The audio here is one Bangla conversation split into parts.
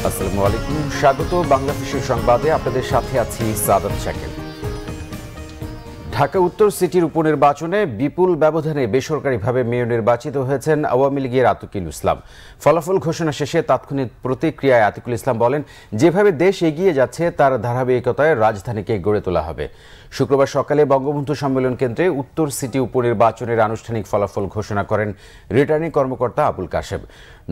আসসালামু আলাইকুম, স্বাগত বাংলাদেশের সংবাদে। আপনাদের সাথে আছি সাদাত শাকিল। ঢাকা উত্তর সিটির উপনির্বাচনে বিপুল ব্যবধানে বেসরকারিভাবে মেয়র নির্বাচিত হয়েছেন আওয়ামী লীগের আতিকুল ইসলাম। ফলাফল ঘোষণা শেষে তাৎক্ষণিক প্রতিক্রিয়ায় আতিকুল ইসলাম বলেন, যেভাবে দেশ এগিয়ে যাচ্ছে তার ধারাবাহিকতায় রাজধানীকে গড়ে তোলা হবে। শুক্রবার সকালে বঙ্গবন্ধু সম্মেলন কেন্দ্রে উত্তর সিটি উপনির্বাচনের আনুষ্ঠানিক ফলাফল ঘোষণা করেন রিটার্নিং কর্মকর্তা আবুল কাশেম।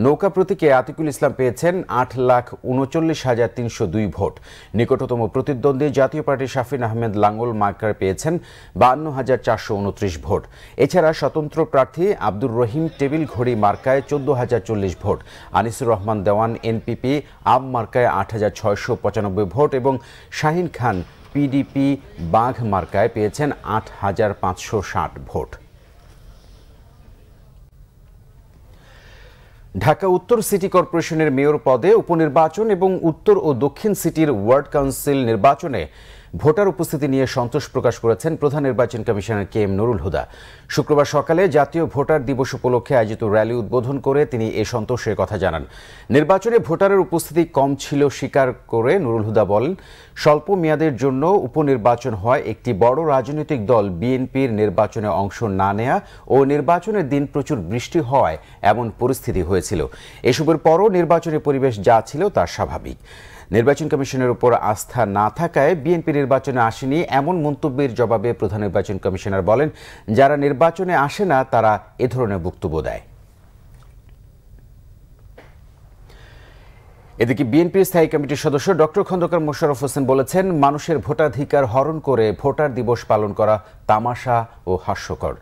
নৌকা প্রতীকে আতিকুল ইসলাম পেয়েছেন 8,39,302 ভোট। নিকটতম প্রতিদ্বন্দ্বী জাতীয় পার্টি শাফিন আহমেদ লাঙ্গল মার্কার পেয়েছেন 52,429 ভোট। এছাড়া স্বতন্ত্র প্রার্থী আব্দুর রহিম টেবিল ঘড়ি মার্কায় 14,040 ভোট, আনিসুর রহমান দেওয়ান এনপিপি আম মার্কায় 8,695 ভোট এবং শাহিন খান পিডিপি বাঘ মার্কায় পেয়েছেন 8,560 ভোট। ঢাকা উত্তর সিটি কর্পোরেশনের মেয়র পদে উপনির্বাচন এবং উত্তর ও দক্ষিণ সিটির ওয়ার্ড কাউন্সিল নির্বাচনে ভোটার উপস্থিতি নিয়ে সন্তোষ প্রকাশ করেছেন প্রধান নির্বাচন commissioner K M Nurul Huda. শুক্রবার সকালে জাতীয় ভোটার দিবস উপলক্ষে আয়োজিত র্যালি উদ্বোধন করে তিনি এ সন্তোষের কথা জানান। নির্বাচনে ভোটারের উপস্থিতি কম ছিল স্বীকার করে নুরুল হুদা বলেন, স্বল্প মেয়াদের জন্য উপনির্বাচন হয় একটি বড় রাজনৈতিক দল বিএনপির নির্বাচনে অংশ না নেয়া ও নির্বাচনের দিন প্রচুর বৃষ্টি হওয়ায় এমন পরিস্থিতি হয়েছিল। এসবের পরও নির্বাচনের পরিবেশ যা ছিল তা স্বাভাবিক। নির্বাচন কমিশনের উপর আস্থা না থাকায় বিএনপি নির্বাচনে আসেনি এমন মন্তব্যের জবাবে প্রধান নির্বাচন কমিশনার বলেন, যারা নির্বাচনে আসে না তারা এ ধরনের বক্তব্য দেয়। এদিকে বিএনপির স্থায়ী কমিটির সদস্য ডক্টর খন্দকার মোশাররফ হোসেন বলেছেন, মানুষের ভোটাধিকার হরণ করে ভোটার দিবস পালন করা তামাশা ও হাস্যকর।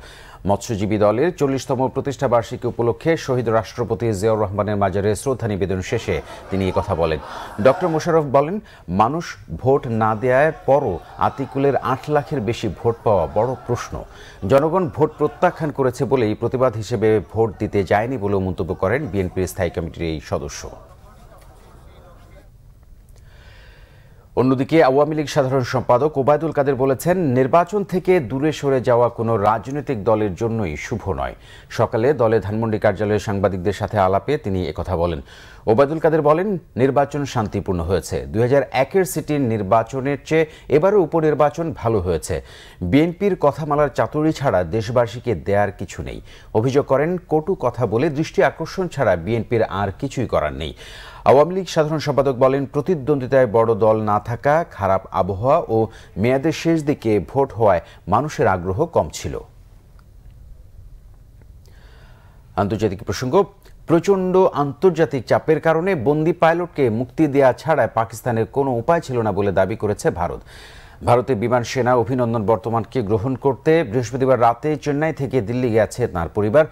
মৎস্যজীবী দলের 40তম প্রতিষ্ঠা বার্ষিকী উপলক্ষে শহীদ রাষ্ট্রপতি জিয়াউর রহমানের মাজারে শ্রদ্ধা নিবেদন শেষে তিনি এই কথা বলেন। ডক্টর মোশাররফ বলেন, মানুষ ভোট না দেওয়ার পরও আতিকুলের 8 লাখের বেশি ভোট পাওয়া বড় প্রশ্ন। জনগণ ভোট প্রত্যাখ্যান করেছে বলেই প্রতিবাদ হিসেবে ভোট দিতে যায়নি বলেও মন্তব্য করেন বিএনপির স্থায়ী কমিটির এই সদস্য। অন্যদিকে আওয়ামী লীগ সাধারণ সম্পাদক ওবায়দুল কাদের বলেছেন, নির্বাচন থেকে দূরে সরে যাওয়া কোনো রাজনৈতিক দলের জন্যই শুভ নয়। সকালে দলে ধানমন্ডি কার্যালয়ে সাংবাদিকদের সাথে আলাপে তিনি একথা বলেন। ওবায়দুল কাদের বলেন, নির্বাচন শান্তিপূর্ণ হয়েছে। 2001-এর সিটির নির্বাচনের চেয়ে এবারও উপনির্বাচন ভালো হয়েছে। বিএনপির কথা মালার চাতুরি ছাড়া দেশবাসীকে দেয়ার কিছু নেই। অভিযোগ করেন, কটু কথা বলে দৃষ্টি আকর্ষণ ছাড়া বিএনপির আর কিছুই করার নেই। আওয়ামী লীগ সাধারণ সম্পাদক বলেন, প্রতিদ্বন্দ্বিতায় বড় দল না থাকা, খারাপ আবহাওয়া ও মেয়াদের শেষ দিকে ভোট হওয়ায় মানুষের আগ্রহ কম ছিল। আন্তর্জাতিক প্রসঙ্গ, প্রচণ্ড আন্তর্জাতিক চাপের কারণে বন্দি পাইলটকে মুক্তি দেওয়া ছাড়া পাকিস্তানের কোনো উপায় ছিল না বলে দাবি করেছে ভারত। ভারতের বিমান সেনা অভিনন্দন বর্তমানকে গ্রহণ করতে বৃহস্পতিবার রাতে চেন্নাই থেকে দিল্লি গেছে তাঁর পরিবার।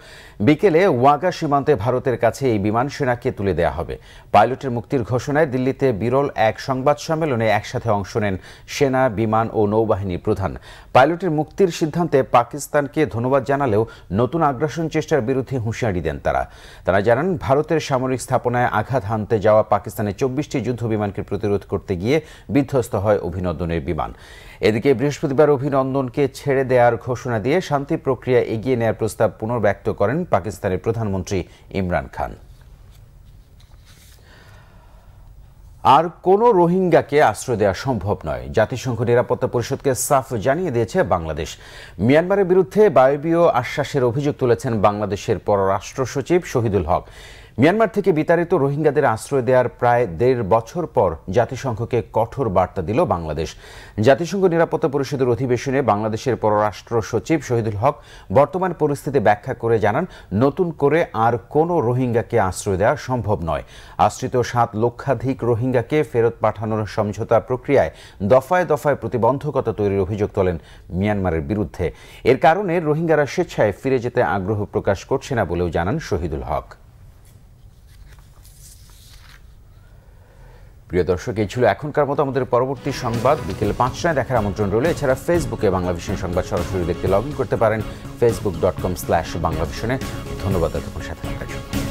বিকেলে ওয়াগা সীমান্তে ভারতের কাছে এই বিমান সেনাকে তুলে দেওয়া হবে। পাইলটের মুক্তির ঘোষণায় দিল্লিতে বিরল এক সংবাদ সম্মেলনে একসাথে অংশ নেন সেনা, বিমান ও নৌবাহিনীর প্রধান। পাইলটের মুক্তির সিদ্ধান্তে পাকিস্তানকে ধন্যবাদ জানালেও নতুন আগ্রাসন চেষ্টার বিরুদ্ধে হুঁশিয়ারি দেন তারা জানান, ভারতের সামরিক স্থাপনায় আঘাত হানতে যাওয়া পাকিস্তানের 24টি যুদ্ধ বিমানকে প্রতিরোধ করতে গিয়ে বিধ্বস্ত হয় অভিনন্দনের বিমান। এদিকে বৃহস্পতিবার অভিনন্দনকে ছেড়ে দেওয়ার ঘোষণা দিয়ে শান্তি প্রক্রিয়া এগিয়ে নেওয়ার প্রস্তাব পুনর্ব্যক্ত করেন পাকিস্তানের প্রধানমন্ত্রী ইমরান খান। আর কোনো রোহিঙ্গাকে আশ্রয় দেওয়া সম্ভব নয়, জাতিসংঘ নিরাপত্তা পরিষদকে সাফ জানিয়ে দিয়েছে বাংলাদেশ। মিয়ানমারের বিরুদ্ধে বায়বীয় আশ্বাসের অভিযোগ তুলেছেন বাংলাদেশের পররাষ্ট্র সচিব শহীদুল হক। মিয়ানমার থেকে বিতাড়িত রোহিঙ্গাদের আশ্রয় দেওয়ার প্রায় 1.5 বছর পর জাতিসংঘকে কঠোর বার্তা দিল বাংলাদেশ। জাতিসংঘ নিরাপত্তা পরিষদের অধিবেশনে বাংলাদেশের পররাষ্ট্র সচিব শহীদুল হক বর্তমান পরিস্থিতি ব্যাখ্যা করে জানান, নতুন করে আর কোনো রোহিঙ্গাকে আশ্রয় দেওয়া সম্ভব নয়। আশ্রিত 7 লক্ষাধিক রোহিঙ্গাকে ফেরত পাঠানোর সমঝোতা প্রক্রিয়ায় দফায় দফায় প্রতিবন্ধকতা তৈরির অভিযোগ তোলেন মিয়ানমারের বিরুদ্ধে। এর কারণে রোহিঙ্গারা স্বেচ্ছায় ফিরে যেতে আগ্রহ প্রকাশ করছে না বলেও জানান শহীদুল হক। প্রিয় দর্শক, এই ছিল এখনকার মতো। আমাদের পরবর্তী সংবাদ বিকেল 5টায় দেখার আমন্ত্রণ রইল। এছাড়া ফেসবুকে বাংলাভিশন সংবাদ সরাসরি দেখতে লগ ইন করতে পারেন facebook.com/বাংলাভিশনে। ধন্যবাদ এতক্ষণ সাথে থাকার জন্য।